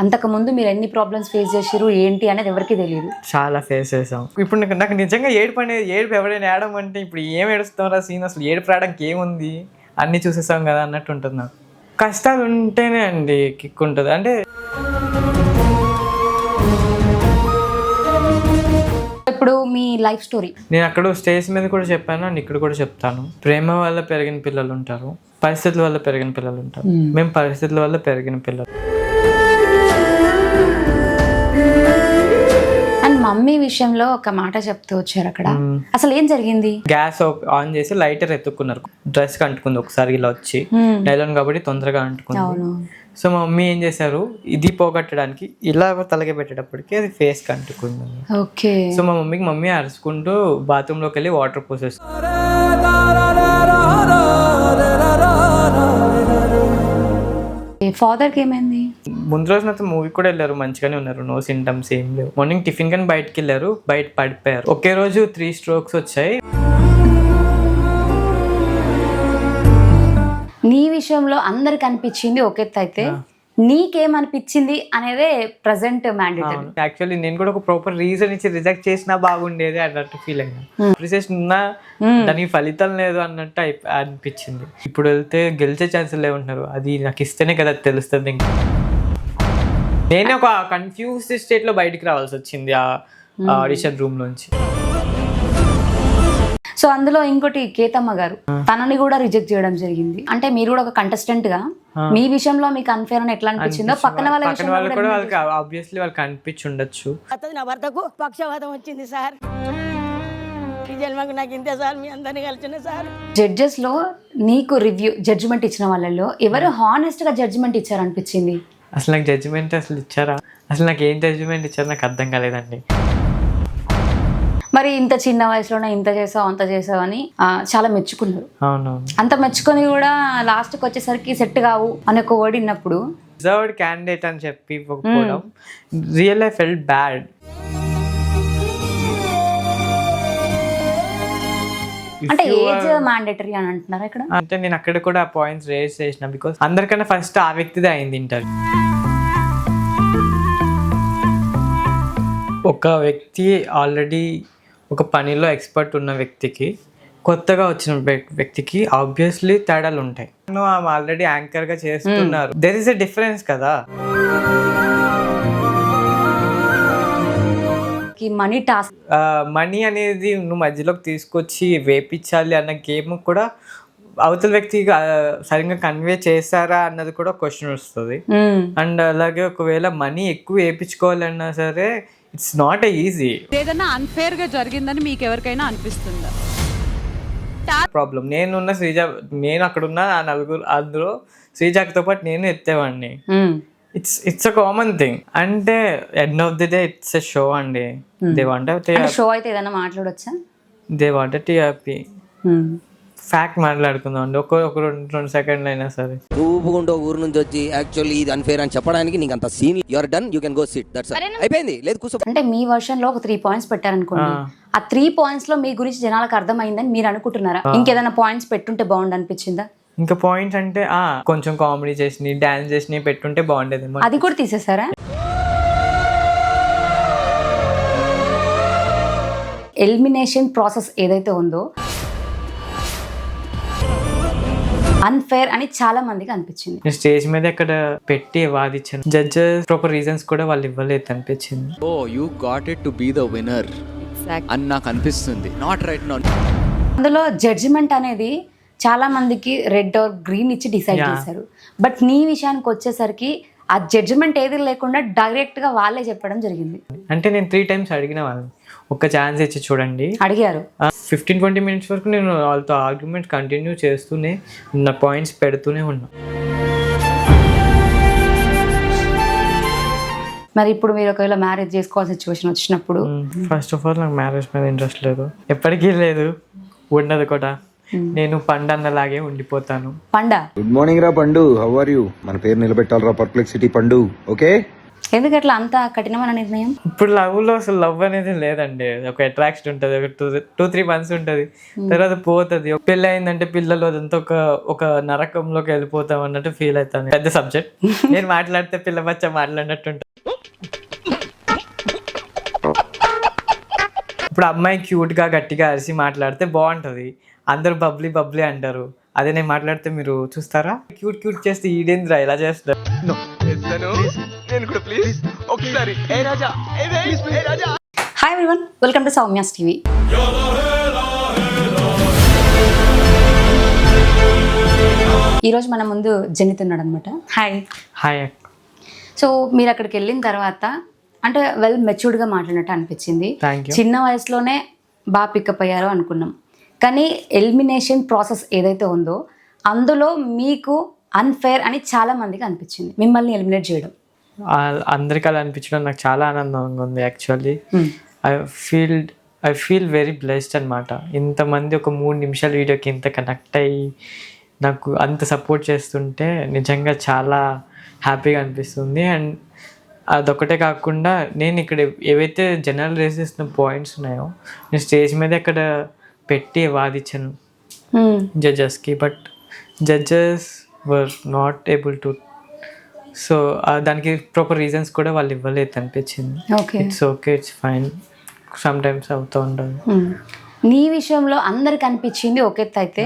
అంతకుముందు మీరు ఎన్ని ప్రాబ్లమ్స్ ఫేస్ చేసారు ఏంటి అనేది ఎవరికి తెలియదు. చాలా ఫేస్ చేసాం. ఇప్పుడు నాకు నిజంగా ఏడుపు ఎవరైనా ఏడడం అంటే ఇప్పుడు ఏం ఏడుస్తారా సీన్, అసలు ఏడుపు రావడానికి ఏముంది, అన్నీ చూసేసాం కదా అన్నట్టు ఉంటుంది. నాకు కష్టాలు ఉంటేనే అండి కిక్ ఉంటుంది. అంటే ఇప్పుడు మీ లైఫ్ స్టోరీ నేను అక్కడ స్టేజ్ మీద కూడా చెప్పాను అండ్ ఇక్కడ కూడా చెప్తాను. ప్రేమ వల్ల పెరిగిన పిల్లలు ఉంటారు, పరిస్థితుల వల్ల పెరిగిన పిల్లలు ఉంటారు. మేము పరిస్థితుల వల్ల పెరిగిన పిల్లలు. అండ్ మమ్మీ విషయంలో ఒక మాట చెప్తూ వచ్చారు అక్కడ, అసలు ఏం జరిగింది? గ్యాస్ ఆన్ చేసి లైటర్ ఎత్తుకున్నారు, డ్రెస్ కి అంటుకుంది ఒకసారి ఇలా వచ్చి, నైలాన్ కాబట్టి తొందరగా అంటుకుంది. సో మా మమ్మీ ఏం చేశారు, ఇది పోగొట్టడానికి ఇలా తలగే పెట్టేటప్పటికి అది ఫేస్ కి అంటుకుంది. ఓకే. సో మా మమ్మీ అరుచుకుంటూ బాత్రూమ్ లోకి వెళ్ళి వాటర్ పోసేస్తుంది. ఫాదర్ కి ఏమైంది? ముందు రోజున మూవీ కూడా వెళ్ళారు, మంచిగానే ఉన్నారు, నో సింటమ్స్ ఏం లేవు. మార్నింగ్ టిఫిన్ కానీ బయటకు వెళ్ళారు, బయట పడిపోయారు. ఒకే రోజు 3 strokes వచ్చాయి. నీ విషయంలో అందరికి అనిపించింది ఒక ఎత్తు అయితే, నీకేమనిపించింది అనేదే ప్రెసెంట్ మ్యాండేటరీ. యాక్చువల్లీ నేను కూడా ఒక ప్రాపర్ రీజన్ ఇచ్చి రిజెక్ట్ చేసినా బాగుండేది అన్నట్టు ఫీల్ అయినా. అప్రిసియేషన్ ఉన్నా దానికి ఫలితం లేదు అన్నట్టు అనిపించింది. ఇప్పుడు వెళ్తే గెలిచే ఛాన్సులు లేవుంటున్నారు, అది నాకు ఇస్తేనే కదా తెలుస్తుంది. ఇంకా నేనే ఒక కన్ఫ్యూజ్డ్ స్టేట్ లో బయటికి రావాల్సి వచ్చింది ఆ ఆడిషన్ రూమ్ నుంచి. సో అందులో ఇంకోటి కేతమ్మ గారు, తనని కూడా రిజెక్ట్ చేయడం జరిగింది. అంటే మీరు కూడా ఒక కంటెస్టెంట్ గా మీ విషయంలో మీకు అన్ఫేర్ అని ఎట్లా అనిపించిందో పక్కన వాళ్ళ కూడా వాళ్ళకి ఆబ్వియస్లీ వాళ్ళకి అనిపించి ఉండొచ్చు. నా భర్తకు పక్షవాతం వచ్చింది సార్, ఈ జన్మకు నాకు ఇంతే సార్, మీ అందరినీ కలిసిన సార్. జడ్జెస్ లో నీకు జడ్జిమెంట్ ఇచ్చిన వాళ్ళలో ఎవరు హానెస్ట్ గా జడ్జిమెంట్ ఇచ్చారు అనిపించింది? అసలు నాకు జడ్జిమెంట్ అసలు ఇచ్చారా, అసలు నాకు ఏం జడ్జిమెంట్ ఇచ్చారో నాకు అర్థం కాలేదండి. మరి ఇంత చిన్న వయసులోనే ఇంత చేసావు అంత చేసావు అని చాలా మెచ్చుకున్నారు. అవునవును. అంత మెచ్చుకొని కూడా లాస్ట్ కి వచ్చేసరికి సెట్ కావు అని ఒక వర్డ్ విన్నప్పుడు, రిజర్వ్డ్ క్యాండిడేట్ అని చెప్పి పోవడం రియల్ ఐ ఫెల్ట్ బ్యాడ్. అంటే ఏజ్ మ్యాండేటరీ అని అంటున్నారు ఇక్కడ. అంటే నేను అక్కడ కూడా పాయింట్స్ రేస్ చేసిన, బికాస్ అందరికన్నా ఫస్ట్ ఆ వ్యక్తిదే అయింది ఇంటర్వ్యూ. ఒక వ్యక్తి ఆల్రెడీ ఒక పనిలో ఎక్స్పర్ట్ ఉన్న వ్యక్తికి, కొత్తగా వచ్చిన వ్యక్తికి ఆబ్వియస్లీ తేడాలు ఉంటాయి. ఆమె ఆల్రెడీ యాంకర్ గా చేస్తున్నారు, దెర్ ఇస్ ఎ డిఫరెన్స్ కదా. మనీ టాస్క్, మనీ అనేది నువ్వు మధ్యలోకి తీసుకొచ్చి వేపించాలి అన్న గేమ్ కూడా అవతల వ్యక్తి సరిగ్గా కన్వే చేశారా అన్నది కూడా క్వశ్చన్ వస్తుంది. అండ్ అలాగే ఒకవేళ మనీ ఎక్కువ వేయించుకోవాలన్నా సరే ఇట్స్ నాట్ ఈజీ. ఏదైనా అన్ఫేర్ గా జరిగిందని మీకు ఎవరికైనా అనిపిస్తుందా? ప్రాబ్లం నేను అక్కడ ఉన్న ఆ నలుగురు, అందులో శ్రీజాక్తో పాటు నేను ఎత్తేవాడిని. It's a common thing. అంటే end of the day it's a show అండి. దే వాంట్ షో అయితే ఏదైనా మాట్లాడొచ్చా? They want TRP. ఫ్యాక్ట్ మాట్లాడుకుందాం అండి, ఒక 2 సెకండ్లు అయినా సరే. ఊపుకుంటూ ఊరు నుంచి వచ్చి యాక్చువల్లీ ఇది అన్ఫేర్ అని చెప్పడానికి నీకు అంత scene, you are done, you can go sit, that's అయిపోయింది, లేదు కూర్చో. అంటే మీ వర్షన్ లో ఒక 3 points పెట్టారనుకోండి, ఆ 3 points లో మీ గురించి జనాలకు అర్థమైందని మీరు అనుకుంటున్నారా? ఇంకేదైనా పాయింట్స్ పెట్టుంటే బాగుండు అనిపించిందా? ఇంకా పాయింట్స్ అంటే కొంచెం కామెడీ చేసి డాన్స్ చేసి పెట్టుంటే బాగుండేది. అది కూడా తీసేసారా? ఎలిమినేషన్ ప్రాసెస్ ఏదైతే ఉందో అన్ఫేర్ అని చాలా మందికి అనిపించింది. స్టేజ్ మీద ఎక్కడ పెట్టి వాదించాను, జడ్జెస్ ప్రాపర్ రీజన్స్ కూడా వాళ్ళు ఇవ్వలేదు అనిపించింది. Oh you got it to be the winner అని నాకు అనిపిస్తుంది, నాట్ రైట్ నౌ. అందులో జడ్జిమెంట్ అనేది చాలా మందికి రెడ్ ఆర్ గ్రీన్ ఇచ్చి డిసైడ్ చేశారు. బట్ నీ విషయానికి వచ్చేసరికి ఆ జడ్జిమెంట్ ఏది లేకుండా డైరెక్ట్ గా వాళ్ళే చెప్పడం జరిగింది. అంటే నేను 3 times అడిగిన వాళ్ళని, ఒక ఛాన్స్ ఇచ్చి చూడండి అడిగారు. 15-20 minutes వరకు నేను వాళ్ళతో ఆర్గ్యుమెంట్ కంటిన్యూ చేస్తూనే నా పాయింట్స్ పెడుతూనే ఉన్నా. మరి ఇప్పుడు మీరు ఒకవేళ మ్యారేజ్ చేసుకోవాల్సిన సిచ్యువేషన్ వచ్చినప్పుడు? ఫస్ట్ ఆఫ్ ఆల్ నాకు మ్యారేజ్ మీద ఇంట్రెస్ట్ లేదు, ఎప్పటికీ లేదు, ఉండదు కూడా. నేను పండు అన్నలాగే ఉండిపోతాను. పండా? గుడ్ మార్నింగ్ రా పండు, హౌ ఆర్ యు? మన పేరు నిలబెట్టాలరా, పర్ప్లెక్సిటీ పండు. ఓకే, ఎందుకు అట్లా అంత కఠినమైన నిర్ణయం? ఇప్పుడు లవ్లో అసలు లవ్ అనేది లేదండి. ఒక అట్రాక్షన్ ఉంటుంది, ఒక 2-3 months ఉంటుంది, తర్వాత పోతుంది. పెళ్ళి అయిందంటే పిల్లలు అదంతా ఒక నరకంలోకి వెళ్ళిపోతాం అన్నట్టు ఫీల్ అవుతాను. పెద్ద సబ్జెక్ట్. నేను మాట్లాడితే పిల్ల బచ్చ మాట్లాడినట్టు ఉంటుంది. ఇప్పుడు అమ్మాయి క్యూట్గా గట్టిగా అరిసి మాట్లాడితే బాగుంటుంది, అందరూ బబ్లీ బబ్లీ అంటారు. అదే నేను మాట్లాడితే మీరు చూస్తారా? క్యూట్ చేస్తే ఈడేంద్రా ఇలా చేస్తారు. Hi everyone, welcome to Soumya's TV. ఈరోజు మన ముందు జనిత్ ఉన్నాడు అనమాట. హాయ్. హాయ్. సో మీరు అక్కడికి వెళ్ళిన తర్వాత అంటే వెల్ మెచ్యూర్డ్గా మాట్లాడినట్టు అనిపించింది. Thank you. చిన్న వయసులోనే బాగా పికప్ అయ్యారో అనుకున్నాం, కానీ ఎలిమినేషన్ ప్రాసెస్ ఏదైతే ఉందో అందులో మీకు అన్ఫేర్ అని చాలా మందికి అనిపించింది, మిమ్మల్ని ఎలిమినేట్ చేయడం. అందరికీ అలా అనిపించడం నాకు చాలా ఆనందంగా ఉంది. Actually I feel very blessed అనమాట. ఇంతమంది ఒక 3 నిమిషాల వీడియోకి ఇంత కనెక్ట్ అయ్యి నాకు అంత సపోర్ట్ చేస్తుంటే నిజంగా చాలా హ్యాపీగా అనిపిస్తుంది. అండ్ అదొకటే కాకుండా నేను ఇక్కడ ఏవైతే జనరల్ రేస్ చేసిన పాయింట్స్ ఉన్నాయో నేను స్టేజ్ మీద ఇక్కడ పెట్టి వాదించాను జడ్జెస్కి, but judges were not able to. So దానికి ప్రాపర్ రీజన్స్ కూడా వాళ్ళు ఇవ్వలేదు అనిపించింది. It's okay, it's fine, sometimes అవుతూ ఉంటుంది. నీ విషయంలో అందరికి అనిపించింది ఒక ఎత్తు అయితే,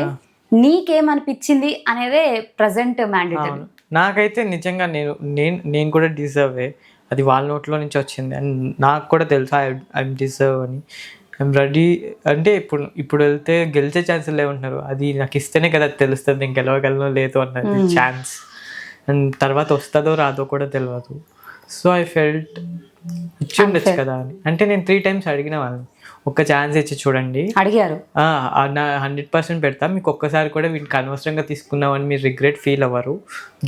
నీకేమనిపించింది అనేదే ప్రజెంట్ మ్యాండేటరీ. నాకైతే నిజంగా నేను కూడా డిజర్వే, అది వాళ్ళ నోట్లో నుంచి వచ్చింది అండ్ నాకు కూడా తెలుసు ఐఎమ్ డిజర్వ్ అని. I'm ready. అంటే ఇప్పుడు వెళ్తే గెలిచే ఛాన్సులు లేవుంటున్నారు, అది నాకు ఇస్తేనే కదా తెలుస్తుంది నేను గెలవగలను లేదు అన్నది ఛాన్స్. అండ్ తర్వాత వస్తుందో రాదో కూడా తెలియదు. సో ఐ ఫెల్ట్ ఇచ్చి ఉండొచ్చు కదా అని. అంటే నేను 3 times అడిగిన వాళ్ళని, ఒక్క ఛాన్స్ ఇచ్చి చూడండి అడిగారు. నా 100% పెడతా, మీకు ఒక్కసారి కూడా వీటికి అనవసరంగా తీసుకున్నామని మీరు రిగ్రెట్ ఫీల్ అవ్వరు,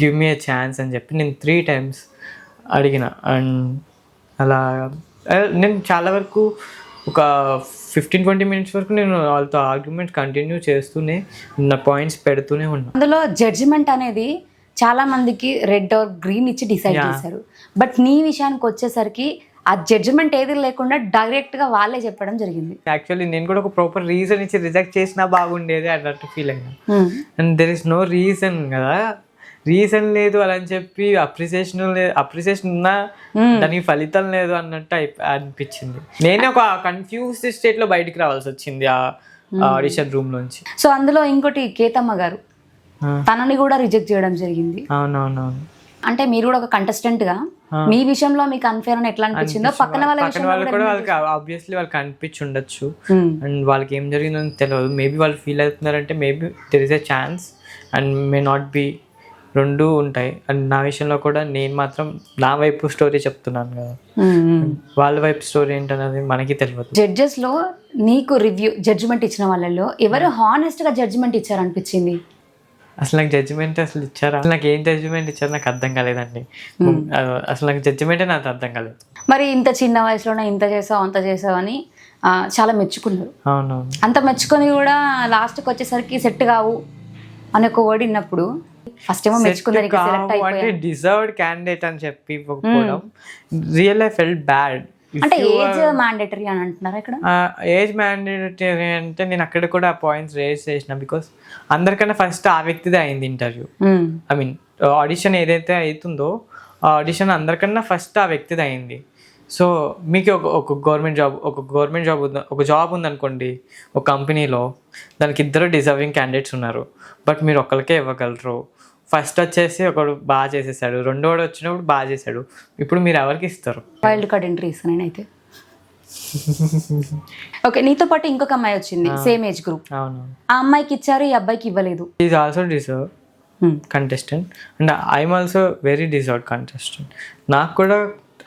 గివ్ మీ ఏ ఛాన్స్ అని చెప్పి నేను 3 times అడిగిన. అండ్ అలా నేను చాలా వరకు ఒక 15-20 minutes వరకు నేను వాళ్ళతో ఆర్గ్యుమెంట్ కంటిన్యూ చేస్తూనే నా పాయింట్స్ పెడుతూనే ఉన్నాను. అందులో జడ్జిమెంట్ అనేది చాలా మందికి రెడ్ ఆర్ గ్రీన్ ఇచ్చి డిసైడ్ చేశారు, బట్ నీ విషయానికి వచ్చేసరికి ఆ జడ్జిమెంట్ ఏది లేకుండా డైరెక్ట్గా వాళ్ళే చెప్పడం జరిగింది. యాక్చువల్లీ నేను కూడా ఒక ప్రాపర్ రీజన్ ఇచ్చి రిజెక్ట్ చేసినా బాగుండేది అన్నట్టు ఫీల్ అయినా. And there is no reason కదా, రీజన్ లేదు అలా అని చెప్పి అప్రిసియేషన్ ఉన్నా దానికి ఫలితం లేదు అన్నట్టు అనిపించింది. నేనే ఒక కన్ఫ్యూజ్డ్ స్టేట్ లో బయటికి రావాల్సి వచ్చింది ఆ ఆడిషన్ రూమ్ నుంచి. సో అందులో ఇంకోటి కేతమ్మ గారు, తనని కూడా రిజెక్ట్ చేయడం జరిగింది. అవునవునవును. అంటే మీరు కూడా ఒక కంటెస్టెంట్ గా మీ విషయంలో మీకు అన్ఫేర్ అని ఎట్లా అనిపించిందో పక్కన వాళ్ళ కూడా వాళ్ళకి ఆబ్వియస్లీ వాళ్ళకి అనిపించి ఉండొచ్చు. అండ్ వాళ్ళకి ఏం జరిగిందో తెలియదు, మేబీ వాళ్ళు ఫీల్ అవుతున్నారంటే maybe there is a chance and may not be, రెండు ఉంటాయి. అండ్ నా విషయంలో కూడా నేను మాత్రం నా వైపు స్టోరీ చెప్తున్నాను కదా, వాళ్ళ వైపు స్టోరీ ఏంటనేది మనకి తెలియదు. జడ్జెస్ లో నీకు రివ్యూ జడ్జిమెంట్ ఇచ్చిన వాళ్ళలో ఎవరు హానెస్ట్ గా జడ్జిమెంట్ ఇచ్చారనిపించింది? అసలు నాకు జడ్జిమెంట్ అసలు ఇచ్చారా, అసలు నాకు ఏం జడ్జిమెంట్ ఇచ్చారో నాకు అర్థం కాలేదండి. అసలు నాకు జడ్జిమెంటే నాకు అర్థం కాలేదు. మరి ఇంత చిన్న వయసులోనే ఇంత చేసావు అంత చేసావు అని చాలా మెచ్చుకున్నారు. అవునవును. అంత మెచ్చుకొని కూడా లాస్ట్కి వచ్చేసరికి సెట్ కావు అని ఒక వర్డ్ విన్నప్పుడు ఫస్ట్ ఏమో మెచ్చుకున్నారు, డిజర్వ్డ్ క్యాండిడేట్ అని చెప్పి ఇవ్వకపోవడం రియల్ ఐ ఫెల్ట్ బ్యాడ్. అంటే ఏజ్ మ్యాండేటరీ అని అంటున్నారు ఇక్కడ. ఏజ్ మ్యాండేటరీ అంటే నేను అక్కడ కూడా ఆ పాయింట్స్ రేజ్ చేసిన, బికాస్ అందరికన్నా ఫస్ట్ ఆ వ్యక్తిదే అయింది ఇంటర్వ్యూ. ఐ మీన్ ఆడిషన్ ఏదైతే అవుతుందో ఆ ఆడిషన్ అందరికన్నా ఫస్ట్ ఆ వ్యక్తిదే అయింది. సో మీకు ఒక గవర్నమెంట్ జాబ్ ఉందనుకోండి ఒక కంపెనీలో, దానికి 2 డిజర్వింగ్ క్యాండిడేట్స్ ఉన్నారు, బట్ మీరు ఒకరికే ఇవ్వగలరు. ఫస్ట్ వచ్చేసి ఒకడు బాగా చేసేసాడు, రెండోడు వచ్చినప్పుడు బాగా చేశాడు, ఇప్పుడు మీరు ఎవరికి ఇస్తారు? వైల్డ్ కార్డ్ ఎంట్రీ ఇస్తాను నేనైతే. ఓకే, నీతో పాటు ఇంకొక అమ్మాయి వచ్చింది సేమ్ ఏజ్ గ్రూప్. అవును. ఆ అమ్మాయికి ఇచ్చారు, ఈ అబ్బాయికి ఇవ్వలేదు. Is also deserve contestant and I'm also very deserved contestant. నాకు కూడా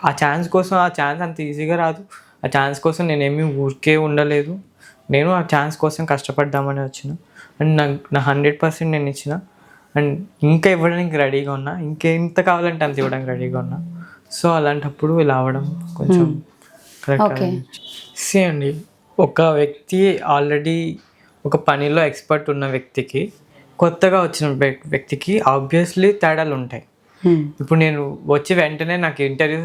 ఆ ఛాన్స్ అంత ఈజీగా రాదు. ఆ ఛాన్స్ కోసం నేనేమీ ఊరికే ఉండలేదు, నేను ఆ ఛాన్స్ కోసం కష్టపడ్డామని వచ్చిన. అండ్ నా 100% నేను ఇచ్చిన. అండ్ ఇంకా ఇవ్వడానికి రెడీగా ఉన్నా, ఇంకెంత కావాలంటే అంత ఇవ్వడానికి రెడీగా ఉన్నా. సో అలాంటప్పుడు ఇలా అవ్వడం కొంచెం కరెక్ట్. సీ అండి, ఒక వ్యక్తి ఆల్రెడీ ఒక పనిలో ఎక్స్పర్ట్ ఉన్న వ్యక్తికి కొత్తగా వచ్చిన వ్యక్తికి ఆబ్వియస్లీ తేడాలు ఉంటాయి. ఇప్పుడు నేను వచ్చి వెంటనే నాకు ఇంటర్వ్యూ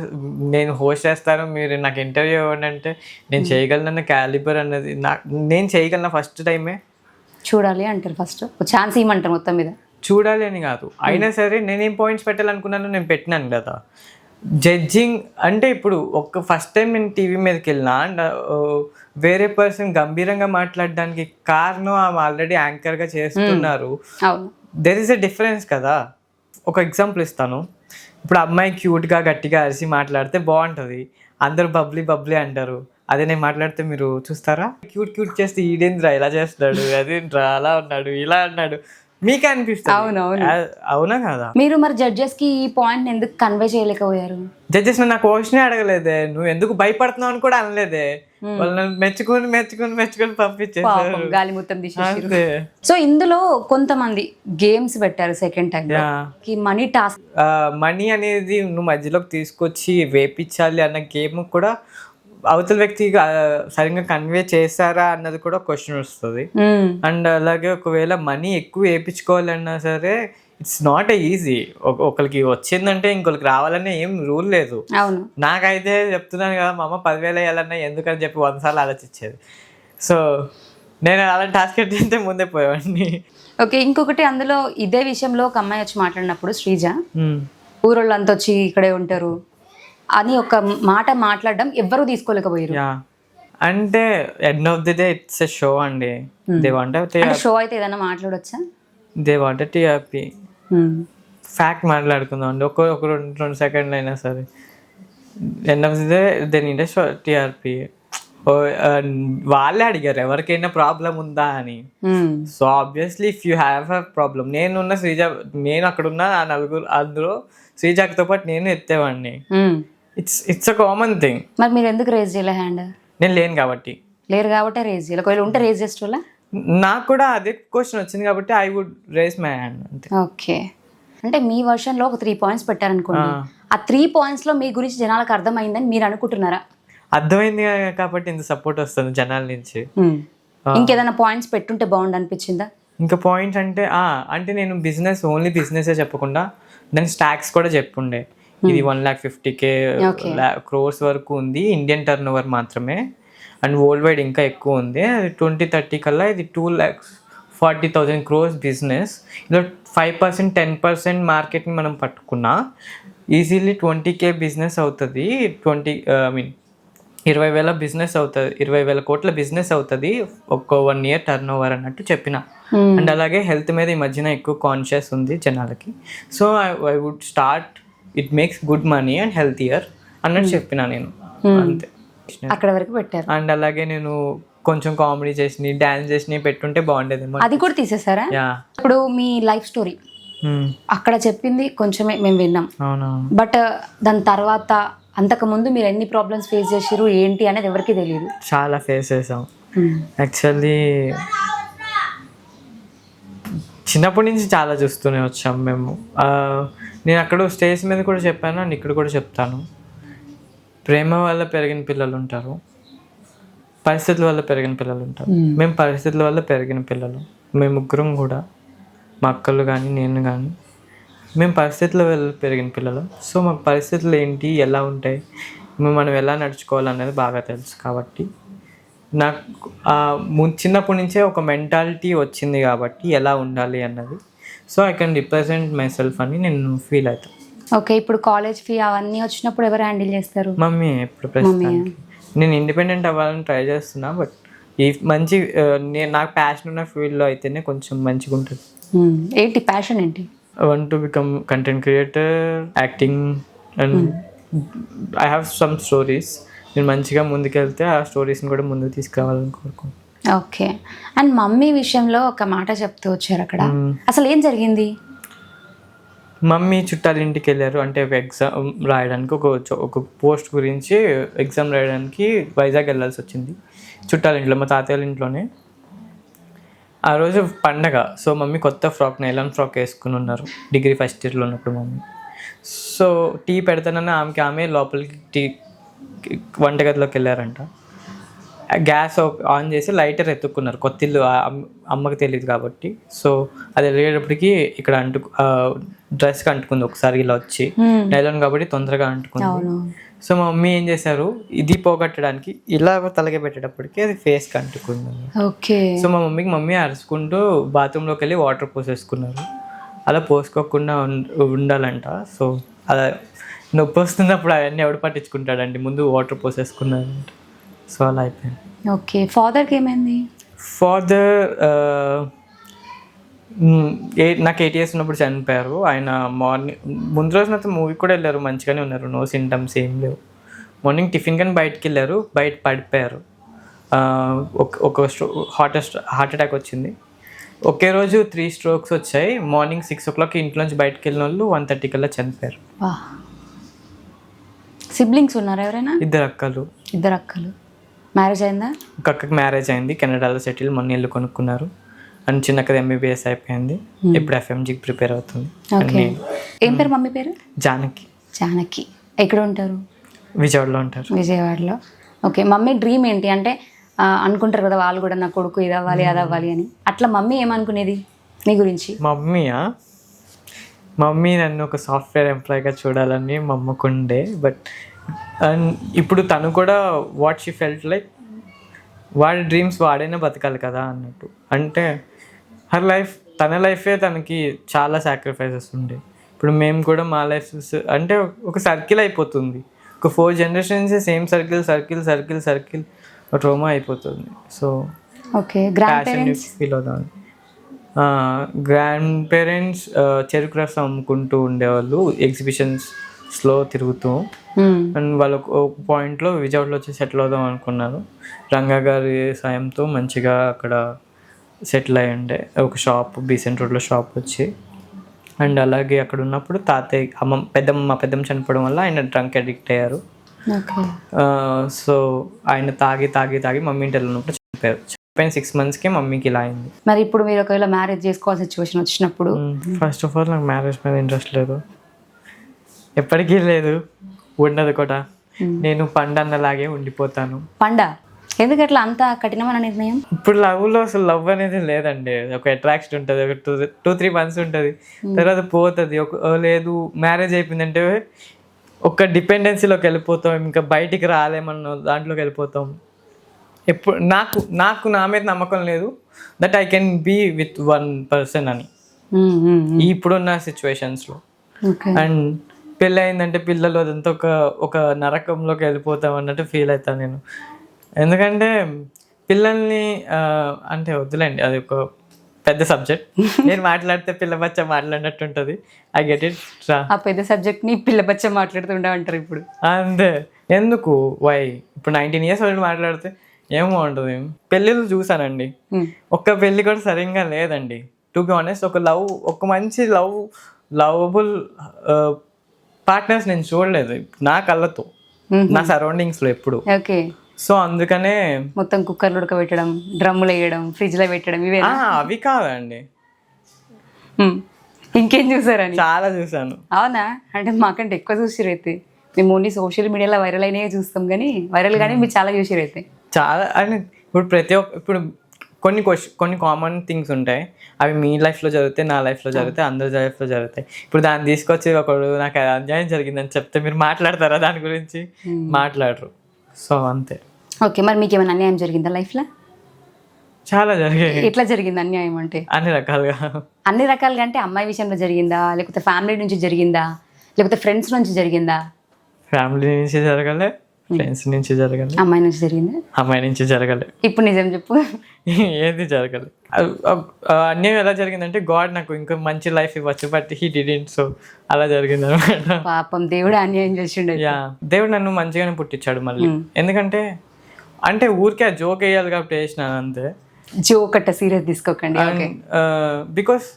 నేను హోస్ట్ చేస్తాను, మీరు నాకు ఇంటర్వ్యూ ఇవ్వండి అంటే నేను చేయగలనన్న క్యాలిబర్ అన్నది నేను చేయగలన ఫస్ట్ టైమే చూడాలి అంటారు, ఫస్ట్ ఛాన్స్ ఇవ్వమంటారు మొత్తం మీద. చూడాలి అని కాదు, అయినా సరే నేనేం పాయింట్స్ పెట్టాలనుకున్నాను నేను పెట్టినాను కదా. జడ్జింగ్ అంటే ఇప్పుడు ఫస్ట్ టైం నేను టీవీ మీదకి వెళ్ళినా అండ్ వేరే పర్సన్ గంభీరంగా మాట్లాడడానికి కారణం ఆమె ఆల్రెడీ యాంకర్గా చేస్తున్నారు. దెర్ ఇస్ ఎ డిఫరెన్స్ కదా. ఒక ఎగ్జాంపుల్ ఇస్తాను. ఇప్పుడు అమ్మాయి క్యూట్గా గట్టిగా అరిసి మాట్లాడితే బాగుంటుంది, అందరూ బబ్లీ బబ్లీ అంటారు. అదే నేను మాట్లాడితే మీరు చూస్తారా? క్యూట్ చేస్తే ఈడేంద్రా ఇలా చేస్తున్నాడు, అదేంద్రా అలా ఉన్నాడు, ఇలా అన్నాడు, మీకే అనిపిస్తుంది. అవునా కదా? మీరు మరి జడ్జెస్ కి ఈ పాయింట్ ఎందుకు కన్వే చేయలేకపోయారు? జడ్జెస్ నా క్వశ్చనే అడగలేదే, నువ్వు ఎందుకు భయపడుతున్నావు అని కూడా అనలేదే. వాళ్ళు మెచ్చుకుని పంపించేసారు, గాలి మొత్తం తీసేసారు. సో ఇందులో కొంతమంది గేమ్స్ పెట్టారు సెకండ్ టైం కి, మనీ టాస్క్. మనీ అనేది నువ్వు మధ్యలోకి తీసుకొచ్చి వేపించాలి అన్న గేమ్ కూడా అవతల వ్యక్తి సరిగ్గా కన్వే చేశారా అన్నది కూడా క్వశ్చన్ వస్తుంది. అండ్ అలాగే ఒకవేళ మనీ ఎక్కువ వేయించుకోవాలన్నా సరే ఇట్స్ నాట్ ఈజీ. ఒకరికి వచ్చిందంటే ఇంకొకరికి రావాలనే ఏం రూల్ లేదు. నాకైతే చెప్తున్నాను కదా, మా అమ్మ 10,000 వేయాలన్నా ఎందుకని చెప్పి 100 సార్లు ఆలోచించేది. సో నేను అలాంటి టాస్క్ అయితే ముందే పోయేవాడిని. ఓకే, ఇంకొకటి అందులో ఇదే విషయంలో ఒక అమ్మాయి వచ్చి మాట్లాడినప్పుడు, శ్రీజ, ఊరోళ్ళంతా వచ్చి ఇక్కడే ఉంటారు అని ఒక మాట మాట్లాడడం ఎవ్వరూ తీసుకోలేకపోయారు. అంటే end of the day it's a show అండి. దే వాంట్ షో అయితే ఏదైనా మాట్లాడొచ్చా? They want TRP. ఫ్యాక్ట్ మాట్లాడుకుందాం అండి, ఒక 2 సెకండ్లు అయినా సరే. End of the day they need TRP. వాళ్ళే అడిగారు ఎవరికైనా ప్రాబ్లం ఉందా అని. So obviously if you have a problem, నేనున్న శ్రీజ, నేను అక్కడున్న ఆ నలుగురు, అందులో శ్రీజాతో పాటు నేను ఎత్తేవాడిని. It's a common thing. మరి మీరు ఎందుకు రేజ్ చేయలే హ్యాండ్? నేను లేను కాబట్టి. లేరు కాబట్టి రేజ్ చేయాలి. ఒకవేళ ఉంటే రేజ్ చేసేవాళ్ళ? నాకు కూడా అదే క్వశ్చన్ వచ్చింది కాబట్టి I would raise my hand అంతే. ఓకే, అంటే మీ వర్షన్ లో ఒక 3 పాయింట్స్ పెట్టారనుకోండి, ఆ 3 పాయింట్స్ లో మీ గురించి జనాలకు అర్థమైందని మీరు అనుకుంటున్నారా? అర్థమైంది కాబట్టి ఇంత సపోర్ట్ వస్తుంది జనాల నుంచి. ఇంకేదైనా పాయింట్స్ పెట్టుంటే బాగుండు అనిపించిందా? ఇంకా పాయింట్స్ అంటే అంటే నేను ఓన్లీ బిజినెస్ చెప్పకుండా దాని స్టాక్స్ కూడా చెప్పుండే. ఇది 1,50,000 crores వరకు ఉంది ఇండియన్ టర్న్ ఓవర్ మాత్రమే, అండ్ వరల్డ్ వైడ్ ఇంకా ఎక్కువ ఉంది. 2030 కల్లా ఇది 2,40,000 crores బిజినెస్. ఇలా 5% 10% మార్కెట్ని మనం పట్టుకున్నా ఈజీలీ 20,000 బిజినెస్ అవుతుంది. 20,000 బిజినెస్ అవుతుంది, 20,000 కోట్ల బిజినెస్ అవుతుంది ఒక 1 year టర్న్ ఓవర్ అన్నట్టు చెప్పిన. అండ్ అలాగే హెల్త్ మీద ఈ మధ్యన ఎక్కువ కాన్షియస్ ఉంది జనాలకి. So I would start it makes good money and healthier అన్నట్టు చెప్పిన నేను, అంతే. అక్కడ వరకు పెట్టారు. అండ్ అలాగే నేను కొంచెం కామెడీ చేసి డాన్స్ చేసి పెట్టుంటే బాగుండేది. అది కూడా తీసేసారా? ఇప్పుడు మీ లైఫ్ స్టోరీ అక్కడ చెప్పింది కొంచెమే మేము విన్నాం, బట్ దాని తర్వాత అంతకు ముందు మీరు ఎన్ని ప్రాబ్లమ్స్ ఫేస్ చేసారు ఏంటి అనేది ఎవరికి తెలియదు. చాలా ఫేస్ చేసాం యాక్చువల్లీ. చిన్నప్పటి నుంచి చాలా చూస్తూనే వచ్చాం మేము. నేను అక్కడ స్టేజ్ మీద కూడా చెప్పాను అండ్ ఇక్కడ కూడా చెప్తాను, ప్రేమ వల్ల పెరిగిన పిల్లలు ఉంటారు, పరిస్థితుల వల్ల పెరిగిన పిల్లలు ఉంటారు. మేము పరిస్థితుల వల్ల పెరిగిన పిల్లలు, మేము ముగ్గురం కూడా, మా అక్కలు కానీ నేను కానీ, మేము పరిస్థితుల వల్ల పెరిగిన పిల్లలు. సో మాకు పరిస్థితులు ఏంటి, ఎలా ఉంటాయి, మనం ఎలా నడుచుకోవాలనేది బాగా తెలుసు. కాబట్టి నాకు చిన్నప్పటి నుంచే ఒక మెంటాలిటీ వచ్చింది కాబట్టి ఎలా ఉండాలి అన్నది. So I can represent my self అని నేను ఫీల్ అవుతాను. ఓకే, ఇప్పుడు కాలేజ్ ఫీ అవన్నీ వచ్చినప్పుడు ఎవరు హ్యాండిల్ చేస్తారు? మమ్మీ. ఇప్పుడు ప్రస్తుతానికి నేను ఇండిపెండెంట్ అవ్వాలని ట్రై చేస్తున్నా, బట్ ఈ మంచి నాకు ప్యాషన్ ఉన్న ఫీల్డ్లో అయితేనే కొంచెం మంచిగా ఉంటుంది. ఏంటి ప్యాషన్ ఏంటి? I want to become content creator, acting, and I have some stories. నేను మంచిగా ముందుకెళ్తే ఆ స్టోరీస్ని కూడా ముందుకు తీసుకురావాలని కోరుకుంటున్నాను. ఓకే, అండ్ మమ్మీ విషయంలో ఒక మాట చెప్తూ వచ్చారు అక్కడ, అసలు ఏం జరిగింది? మమ్మీ చుట్టాల ఇంటికి వెళ్ళారు, అంటే ఒక ఎగ్జామ్ రాయడానికి, ఒక పోస్ట్ గురించి ఎగ్జామ్ రాయడానికి వైజాగ్ వెళ్ళాల్సి వచ్చింది. చుట్టాల ఇంట్లో, మా తాతయ్య ఇంట్లోనే. ఆ రోజు పండగ. సో మమ్మీ కొత్త ఫ్రాక్, నైలాన్ ఫ్రాక్ వేసుకుని ఉన్నారు డిగ్రీ ఫస్ట్ ఇయర్లో ఉన్నప్పుడు మమ్మీ. సో టీ పెడతానని ఆమె లోపలికి వంటగదిలోకి వెళ్ళారంట. గ్యాస్ ఆన్ చేసి లైటర్ ఎత్తుక్కున్నారు. కొత్త ఇల్లు, అమ్మకి తెలియదు కాబట్టి. సో అది వెళ్ళేటప్పటికి ఇక్కడ డ్రెస్కి అంటుకుంది ఒకసారి ఇలా వచ్చి, నైలాన్ కాబట్టి తొందరగా అంటుకుంది. అవును. సో మా మమ్మీ ఏం చేశారు, ఇది పోగొట్టడానికి ఇలా తలగే పెట్టేటప్పటికి అది ఫేస్కి అంటుకుంది. ఓకే. సో మా మమ్మీ అరుచుకుంటూ బాత్రూంలోకి వెళ్ళి వాటర్ పోసేసుకున్నారు. అలా పోసుకోకుండా ఉండాలంట. సో అలా నొప్పి వస్తున్నప్పుడు అవన్నీ ఎవడు పట్టించుకుంటాడండి, ముందు వాటర్ పోసేసుకున్నారంట. సో అలా అయిపోయింది. ఓకే. ఫాదర్కి ఏమైంది? ఫాదర్ నాకు 8 years ఉన్నప్పుడు చనిపోయారు. ఆయన ముందు రోజున మూవీ కూడా వెళ్ళారు, మంచిగానే ఉన్నారు, నో సింటమ్స్ ఏం లేవు. మార్నింగ్ టిఫిన్ కానీ బయటకు వెళ్ళారు, బయట పడిపోయారు. ఒక హార్ట్ అటాక్ వచ్చింది. ఒకే రోజు 3 strokes వచ్చాయి. మార్నింగ్ 6 o'clock ఇంట్లోంచి బయటకు వెళ్ళిన వాళ్ళు 1:30 కల్లా చనిపోయారు. సిబ్లింగ్స్ ఉన్నారా ఎవరైనా? 2 అక్కలు. 2 అక్కలు. మ్యారేజ్ అయిందా? ఒక అక్కకి మ్యారేజ్ అయింది, కెనడాలో సెటిల్, మొన్న ఇల్లు కొనుక్కున్నారు. అండ్ చిన్న అక్కది MBBS అయిపోయింది, ఇప్పుడు FMGకి ప్రిపేర్ అవుతుంది. ఏం పేరు మమ్మీ పేరు? జానకి. జానకి. ఎక్కడ ఉంటారు? విజయవాడలో ఉంటారు. విజయవాడలో. ఓకే. మమ్మీ డ్రీమ్ ఏంటి అంటే అనుకుంటారు కదా వాళ్ళు కూడా, నా కొడుకు ఇది అవ్వాలి అది అవ్వాలి అని, అట్లా మమ్మీ ఏమనుకునేది నీ గురించి? మమ్మీ నన్ను ఒక సాఫ్ట్వేర్ ఎంప్లాయీగా చూడాలని మా అమ్మకుండే. బట్ ఇప్పుడు తను కూడా వాట్ షీ ఫెల్ట్ లైక్, వాడి డ్రీమ్స్ వాడైనా బతకాలి కదా అన్నట్టు. అంటే తన లైఫే తనకి చాలా సాక్రిఫైసెస్ ఉండే. ఇప్పుడు మేము కూడా మా లైఫ్ అంటే ఒక సర్కిల్ అయిపోతుంది, ఒక 4 generations సేమ్ సర్కిల్ ట్రోమా అయిపోతుంది. So okay. Grand parents feel అవుతాను. గ్రాండ్ పేరెంట్స్ చెరుకు రసం అమ్ముకుంటూ ఉండేవాళ్ళు, ఎగ్జిబిషన్స్లో తిరుగుతూ. అండ్ వాళ్ళు ఒక పాయింట్లో విజయవాడలో వచ్చి సెటిల్ అవుదాం అనుకున్నారు. రంగా గారి సాయంతో మంచిగా అక్కడ సెటిల్ అయ్యి ఉండే, ఒక షాప్ బీసెంట్ రోడ్లో షాప్ వచ్చి. అండ్ అలాగే అక్కడ ఉన్నప్పుడు తాతయ్య మా పెద్దమ్మ చనిపోవడం వల్ల ఆయన డ్రంక్ అడిక్ట్ అయ్యారు. సో ఆయన తాగి మమ్మీ ఇంటి ఉన్నప్పుడు చనిపోయారు. చనిపోయిన 6 monthsకే మమ్మీకి ఇలా అయింది. మరి ఇప్పుడు మీరు ఒకవేళ మ్యారేజ్ చేసుకోవాల్సిన సిచ్యువేషన్ వచ్చినప్పుడు? ఫస్ట్ ఆఫ్ ఆల్ నాకు మ్యారేజ్ మీద ఇంట్రెస్ట్ లేదు, ఎప్పటికీ లేదు, ఉండదు కూడా. నేను పండన్నలాగే ఉండిపోతాను. పండ ఎందుకు అట్లా అంత కఠినమైన నిర్ణయం? ఇప్పుడు లవ్లో అసలు లవ్ అనేది లేదండి, ఒక అట్రాక్షన్ ఉంటుంది, ఒక 2-3 months ఉంటుంది, తర్వాత పోతుంది. లేదు మ్యారేజ్ అయిపోయిందంటే ఒక డిపెండెన్సీలోకి వెళ్ళిపోతాం, ఇంకా బయటికి రాలేమన్న దాంట్లోకి వెళ్ళిపోతాం. ఎప్పుడు నాకు నా మీద నమ్మకం లేదు that I can be with 1 person అని ఇప్పుడున్న సిచ్యువేషన్స్లో. అండ్ పెళ్ళి అయిందంటే పిల్లలు అదంతా ఒక నరకంలోకి వెళ్ళిపోతాం అన్నట్టు ఫీల్ అవుతాను నేను. ఎందుకంటే పిల్లల్ని అంటే వద్దులేండి, అది ఒక పెద్ద సబ్జెక్ట్. నేను మాట్లాడితే పిల్ల బచ్చ మాట్లాడినట్టు ఉంటుంది. I get it. ఆ పెద్ద సబ్జెక్ట్ని పిల్ల బచ్చ మాట్లాడుతుంటారు ఇప్పుడు. అంతే. ఎందుకు వై ఇప్పుడు 19 years వాళ్ళు మాట్లాడితే ఏమో ఉంటుంది. పెళ్ళిళ్ళు చూసానండి, ఒక్క పెళ్ళి కూడా సరిగ్గా లేదండి. టు బి ఆనెస్ట్, ఒక మంచి లవబుల్ పార్ట్నర్స్ నేను చూడలేదు నా కళ్ళతో, నా సరౌండింగ్స్లో ఎప్పుడు. ఓకే. సో అందుకనే మొత్తం కుక్కర్లు ఉడకబెట్టడం, డ్రమ్ములు వేయడం, ఫ్రిడ్జ్లో పెట్టడం ఇవే. అవి కాదండి, ఇంకేం చూసారని? చాలా చూసాను. అవునా? అంటే మాకంటే ఎక్కువ చూసిరైతే. మేము ఓన్లీ సోషల్ మీడియాలో వైరల్ అయినవి చూస్తాం, కానీ వైరల్ కానీ మీరు చాలా చూసిరైతే. చాలా అని ఇప్పుడు కొన్ని కామన్ థింగ్స్ ఉంటాయి, అవి మీ లైఫ్లో జరుగుతాయి, నా లైఫ్లో జరుగుతాయి, అందరి లైఫ్లో జరుగుతాయి. ఇప్పుడు దాన్ని తీసుకొచ్చి ఒకడు నాకు అన్యాయం జరిగిందని చెప్తే మీరు మాట్లాడతారా? దాని గురించి మాట్లాడరు. సో అంతే. ఓకే. మరి మీకు ఏమైనా అన్యాయం జరిగిందా లైఫ్లో? చాలా జరిగాయి. ఎట్లా జరిగింది అన్యాయం అంటే? అన్ని రకాలుగా అంటే అమ్మాయి విషయంలో జరిగిందా, లేకపోతే ఫ్యామిలీ నుంచి జరిగిందా, లేకపోతే ఫ్రెండ్స్ నుంచి జరిగిందా? ఫ్యామిలీ నుంచి జరగలే, ఫ్రెండ్స్ నుంచి జరగలే, అమ్మాయి నుంచి జరిగిందా? అమ్మాయి నుంచి జరగలే. ఇప్పుడు నిజం చెప్పు. ఏది జరగలే. అన్యాయం ఎలా జరిగిందంటే, గాడ్ నాకు ఇంకా మంచి లైఫ్ ఇవ్వచ్చు, బట్ హీ డిడ్ంట్. సో అలా జరిగింది అనమాట. పాపం దేవుడు అన్యాయం చేసిండు. దేవుడు నన్ను మంచిగానే పుట్టించాడు మళ్ళీ. ఎందుకంటే అంటే ఊరికే జోక్ వేయాలి కాబట్టి వేసినాను అంతే. జోక్ అట్ట సీరియస్ తీసుకోకండి. బికాస్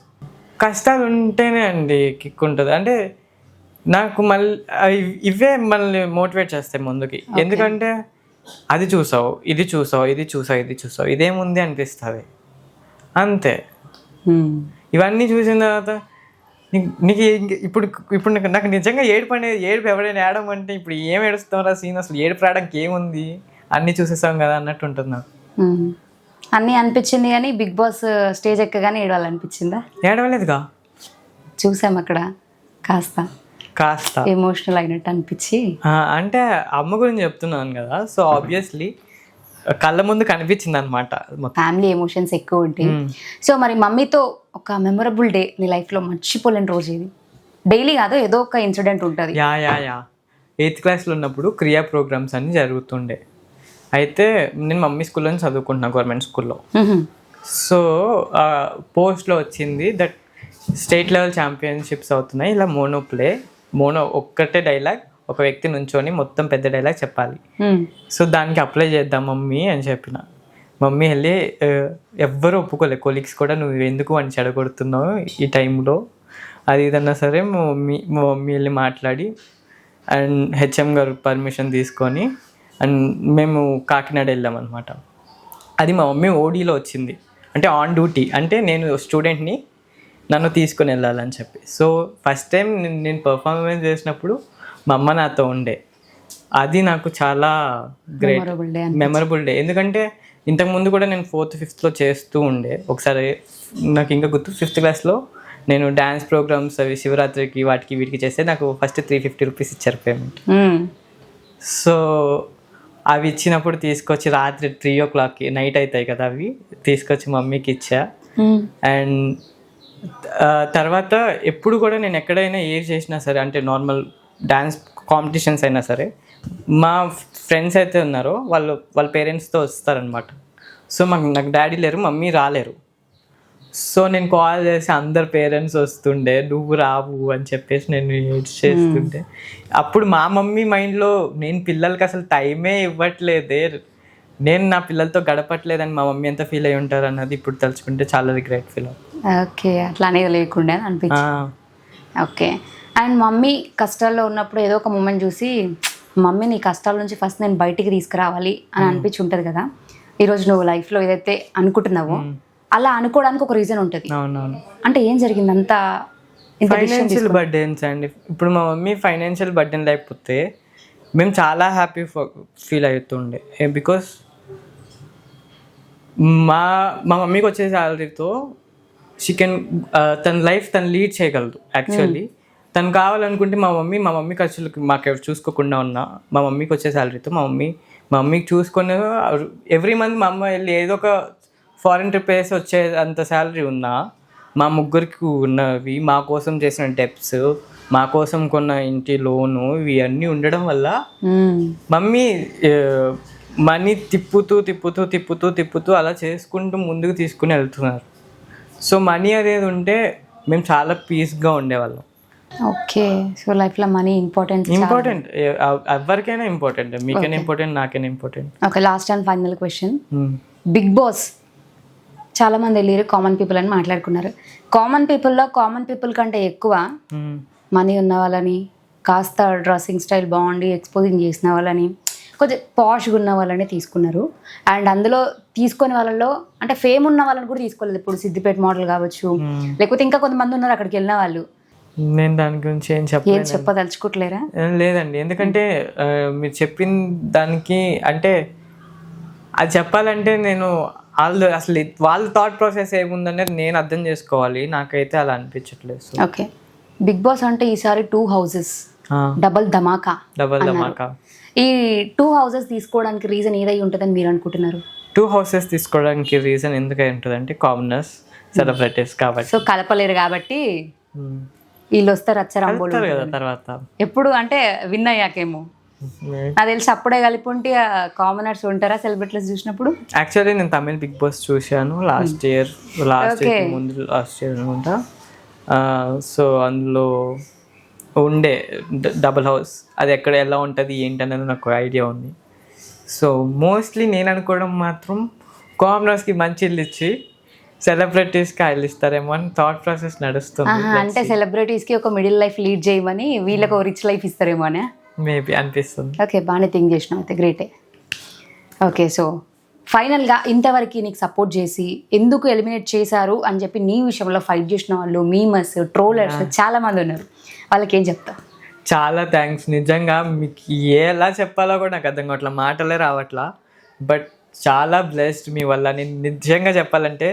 కష్టాలు ఉంటేనే అండి కిక్ ఉంటుంది. అంటే నాకు మళ్ళీ ఇవే మళ్ళీ మోటివేట్ చేస్తాయి ముందుకి. ఎందుకంటే అది చూసావు, ఇది చూసావు, ఇదేముంది అనిపిస్తుంది అంతే. ఇవన్నీ చూసిన తర్వాత నీకు ఇప్పుడు నాకు నిజంగా ఏడుపు ఎవడైనా ఏడడం అంటే ఇప్పుడు ఏం ఏడుస్తావురా సీన్, అసలు ఏడుపు రావడానికి ఏముంది, అన్నీ చూసేసాం కదా అన్నట్టు ఉంటుంది నాకు. అన్నీ అనిపించింది, కానీ బిగ్ బాస్ స్టేజ్ ఎక్కగానే ఏడవాలనిపించిందా? ఏడవలేదుగా, చూసాం అక్కడ. కాస్త ఎమోషనల్ అయినట్టు అనిపించి అంటే అమ్మ గురించి చెప్తున్నాను కదా, సో ఆబ్వియస్లీ కళ్ళ ముందు కనిపించింది అనమాట. ఫ్యామిలీ ఎమోషన్స్ ఎక్కువ ఉంటాయి. సో మరి మమ్మీతో ఒక మెమొరబుల్ డే నీ లైఫ్లో మర్చిపోలేని రోజు ఇది? డైలీ కాదు, ఏదో ఒక ఇన్సిడెంట్ ఉంటుంది. యా 8th క్లాస్లో ఉన్నప్పుడు క్రియా ప్రోగ్రామ్స్ అన్నీ జరుగుతుండే. అయితే నేను మమ్మీ స్కూల్లో చదువుకుంటున్నా, గవర్నమెంట్ స్కూల్లో. సో పోస్ట్లో వచ్చింది దట్ స్టేట్ లెవెల్ ఛాంపియన్షిప్స్ అవుతున్నాయి, ఇలా మోనో ఒక్కటే డైలాగ్ ఒక వ్యక్తి నుంచొని మొత్తం పెద్ద డైలాగ్ చెప్పాలి. సో దానికి అప్లై చేద్దాం మమ్మీ అని చెప్పిన. మమ్మీ వెళ్ళి ఎవ్వరూ ఒప్పుకోలేదు, కొలీగ్స్ కూడా నువ్వు ఎందుకు అని చెడగొడుతున్నావు ఈ టైంలో అది ఇదన్నా సరే. మా మమ్మీ వెళ్ళి మాట్లాడి అండ్ హెచ్ఎం గారు పర్మిషన్ తీసుకొని అండ్ మేము కాకినాడ వెళ్ళాం అనమాట. అది మా మమ్మీ ఓడీలో వచ్చింది, అంటే ఆన్ డ్యూటీ, అంటే నేను స్టూడెంట్ని నన్ను తీసుకొని వెళ్ళాలని చెప్పి. సో ఫస్ట్ టైం నేను పర్ఫార్మెన్స్ చేసినప్పుడు మా అమ్మ నాతో ఉండే. అది నాకు చాలా గ్రేట్ మెమరబుల్ డే. ఎందుకంటే ఇంతకుముందు కూడా నేను 4th 5th చేస్తూ ఉండే. ఒకసారి నాకు ఇంకా గుర్తు, 5th క్లాస్లో నేను డ్యాన్స్ ప్రోగ్రామ్స్ అవి శివరాత్రికి వాటికి వీటికి చేస్తే నాకు ఫస్ట్ 350 రూపీస్ ఇచ్చారు పేమెంట్. సో అవి ఇచ్చినప్పుడు తీసుకొచ్చి రాత్రి 3 o'clock నైట్ అవుతాయి కదా, అవి తీసుకొచ్చి మమ్మీకి ఇచ్చా. అండ్ తర్వాత ఎప్పుడు కూడా నేను ఎక్కడైనా ఏది చేసినా సరే, అంటే నార్మల్ డ్యాన్స్ కాంపిటీషన్స్ అయినా సరే, మా ఫ్రెండ్స్ అయితే ఉన్నారో వాళ్ళ పేరెంట్స్తో వస్తారనమాట. సో నాకు డాడీ లేరు, మమ్మీ రాలేరు. సో నేను కాల్ చేసి అందరు పేరెంట్స్ వస్తుండే, నువ్వు రావు అని చెప్పేసి నేను చేస్తుంటే, అప్పుడు మా మమ్మీ మైండ్లో నేను పిల్లలకి అసలు టైమే ఇవ్వట్లేదే, నేను నా పిల్లలతో గడపట్లేదని మా మమ్మీ ఎంత ఫీల్ అయి ఉంటారు అన్నది ఇప్పుడు తలుచుకుంటే చాలా రిగ్రెట్ ఫీల్ అవుతుంది. ఓకే, అట్లా అనేది లేకుండా అనిపించింది. ఓకే, అండ్ మమ్మీ కష్టాల్లో ఉన్నప్పుడు ఏదో ఒక మూమెంట్ చూసి మమ్మీ నీ కష్టాల నుంచి ఫస్ట్ నేను బయటికి తీసుకురావాలి అని అనిపించి ఉంటుంది కదా. ఈరోజు నువ్వు లైఫ్లో ఏదైతే అనుకుంటున్నావో అలా అనుకోవడానికి ఒక రీజన్ ఉంటుంది. అవునవును. అంటే ఏం జరిగింది అంతా? ఫైనాన్షియల్ బర్డెన్స్ అండి. ఇప్పుడు మా మమ్మీ ఫైనాన్షియల్ బర్డెన్ లేకపోతే మేము చాలా హ్యాపీ ఫీల్ అవుతుండే. బికాస్ మా మమ్మీకి వచ్చే శాలరీతో తన లైఫ్ తను లీడ్ చేయగలదు. యాక్చువల్లీ తను కావాలనుకుంటే మా మమ్మీ ఖర్చులకి మాకు చూసుకోకుండా ఉన్నా, మా మమ్మీకి వచ్చే శాలరీతో మా మమ్మీకి చూసుకుని ఎవ్రీ మంత్ మా అమ్మ వెళ్ళి ఏదో ఒక ఫారిన్ ట్రిప్ వేసి వచ్చే అంత శాలరీ ఉన్నా, మా ముగ్గురికి ఉన్నవి, మా కోసం చేసిన డెప్స్, మా కోసం కొన్న ఇంటి లోను, ఇవి అన్నీ ఉండడం వల్ల మమ్మీ మనీ తిప్పుతూ అలా చేసుకుంటూ ముందుకు తీసుకుని వెళ్తున్నారు. సో మనీ అనేది ఉంటే మేము చాలా పీస్గా ఉండేవాళ్ళం. ఓకే, సో లైఫ్లో మనీ ఇంపార్టెంట్ ఎవరికైనా ఇంపార్టెంట్, మీకైనా ఇంపార్టెంట్, నాకైనా important. Okay, last and final question. Bigg Boss చాలా మంది వెళ్ళారు, కామన్ పీపుల్ అని మాట్లాడుకున్నారు. కామన్ పీపుల్ కంటే ఎక్కువ మనీ ఉన్న వాళ్ళని, కాస్త డ్రెస్సింగ్ స్టైల్ బాగుండి ఎక్స్పోజింగ్ చేసిన వాళ్ళని, కొంచెం పాష్గా ఉన్న వాళ్ళని తీసుకున్నారు. అండ్ అందులో తీసుకునే వాళ్ళలో అంటే ఫేమ్ ఉన్న వాళ్ళని కూడా తీసుకోలేదు. ఇప్పుడు సిద్దిపేట మోడల్ కావచ్చు, లేకపోతే ఇంకా కొంతమంది ఉన్నారు అక్కడికి వెళ్ళిన వాళ్ళు. నేను దాని గురించి ఏం చెప్పదలుచుకోవట్లేరా? లేదండి, ఎందుకంటే మీరు చెప్పిన దానికి అంటే అది చెప్పాలంటే నేను అసలు వాళ్ళ థాట్ ప్రాసెస్ ఏముందనేది నేను అర్థం చేసుకోవాలి. నాకైతే అలా అనిపించట్లేదు. ఓకే, బిగ్ బాస్ అంటే ఈసారి 2 houses డబల్ ధమాకా. ఈ 2 houses తీసుకోవడానికి రీజన్ ఏదై ఉంటుందని మీరు అనుకుంటున్నారు? 2 houses తీసుకోవడానికి రీజన్ ఎందుకై ఉంటుంది అంటే కామనర్స్, సెలబ్రిటీస్ కాబట్టి. సో కలపలేరు కాబట్టి వీళ్ళు వస్తారు రచ్చరంబోలు కదా తర్వాత. ఎప్పుడు అంటే విన్ అయ్యాకేమో నాకు తెలిసి అప్పుడే కలిపి ఉంటే కామనర్స్ ఉంటారా సెలబ్రిటీస్ చూసినప్పుడు? యాక్చువల్లీ నేను తమిళ్ బిగ్ బాస్ చూశాను లాస్ట్ ఇయర్ అనుకుంటా. సో అందులో ఉండే డబుల్ హౌస్, అది ఎక్కడ ఎలా ఉంటుంది ఏంటనేది నాకు ఐడియా ఉంది. సో మోస్ట్లీ నేను అనుకోవడం మాత్రం కామనర్స్కి మంచి ఇల్లు ఇచ్చి సెలబ్రిటీస్కి ఆయిల్ ఇస్తారేమో అని థాట్ ప్రాసెస్ నడుస్తుంది. అంటే సెలబ్రిటీస్కి ఒక మిడిల్ లైఫ్ లీడ్ చేయమని వీళ్ళకి ఒక రిచ్ లైఫ్ ఇస్తారేమో అని మేబీ అనిపిస్తుంది. ఓకే, బాగానే థింక్ చేసినావు అయితే, గ్రేటే. ఓకే, సో ఫైనల్గా ఇంతవరకు నీకు సపోర్ట్ చేసి ఎందుకు ఎలిమినేట్ చేశారు అని చెప్పి నీ విషయంలో ఫైట్ చేసిన వాళ్ళు, మీమర్స్, ట్రోలర్స్ చాలా మంది ఉన్నారు, వాళ్ళకి ఏం చెప్తావు? చాలా థ్యాంక్స్ నిజంగా. మీకు ఎలా చెప్పాలో కూడా నాకు అర్థం కావట్లా, మాటలే రావట్లా. బట్ చాలా బ్లెస్డ్ మీ వల్ల. నేను నిజంగా చెప్పాలంటే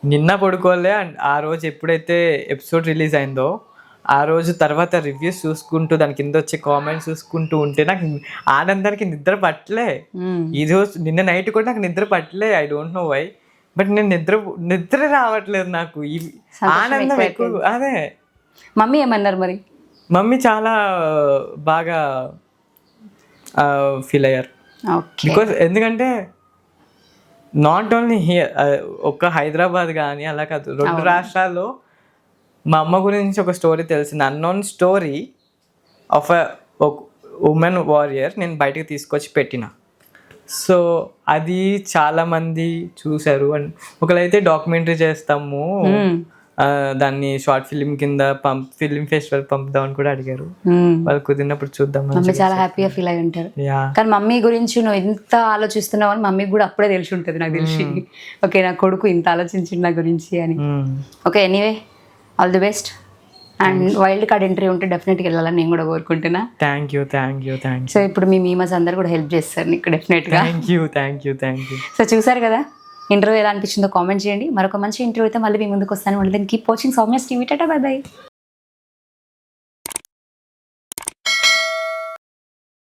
నిన్న పడుకోలే. అండ్ ఆ రోజు ఎప్పుడైతే ఎపిసోడ్ రిలీజ్ అయిందో ఆ రోజు తర్వాత రివ్యూస్ చూసుకుంటూ దాని కింద వచ్చే కామెంట్స్ చూసుకుంటూ ఉంటే నాకు ఆనందానికి నిద్ర పట్టలే. ఈ రోజు నిన్న నైట్ కూడా నాకు నిద్ర పట్టలే. I don't know why, but నేను నిద్ర రావట్లేదు నాకు. ఈ ఆనందం ఎక్కువ. అదే. మమ్మీ ఏమన్నారు మరి? మమ్మీ చాలా బాగా ఫీల్ అయ్యారు. బికాస్ ఎందుకంటే నాట్ ఓన్లీ హియర్, ఒక్క హైదరాబాద్ కానీ అలా కాదు, 2 రాష్ట్రాల్లో మా అమ్మ గురించి ఒక స్టోరీ తెలిసింది. Unknown story of women warrior నేను బయటకు తీసుకొచ్చి పెట్టిన. సో అది చాలామంది చూశారు. అండ్ ఒకరైతే డాక్యుమెంటరీ చేస్తాము, దాన్ని షార్ట్ ఫిల్మ్ కింద ఫిల్మ్ ఫెస్టివల్ పంపుదామని కూడా అడిగారు. వాళ్ళు కుదిరినప్పుడు చూద్దాం. మమ్మీ చాలా హ్యాపీగా ఫీల్ అయి ఉంటారు. కానీ మమ్మీ గురించి నువ్వు ఇంత ఆలోచిస్తున్నావు అని మమ్మీకి కూడా అప్పుడే తెలిసి ఉంటుంది నాకు తెలిసి. ఓకే, నా కొడుకు ఇంత ఆలోచించింది నా గురించి అని. Okay, anyway all the best. And wild card entry ఉంటే డెఫినెట్గా వెళ్ళాలని నేను కూడా కోరుకుంటున్నా. Thank you. సో ఇప్పుడు మీ మీమస్ అందరు కూడా హెల్ప్ చేస్తారు నీకు డెఫినెట్గా. Thank you. సో చూసారు కదా, ఇంటర్వ్యూ ఎలా అనిపించిందో కామెంట్ చేయండి. మరొక మంచి ఇంటర్వ్యూ అయితే మళ్ళీ మీ ముందుకు వస్తాను. మళ్ళీ keep watching Soumya's TV. Tata, by by.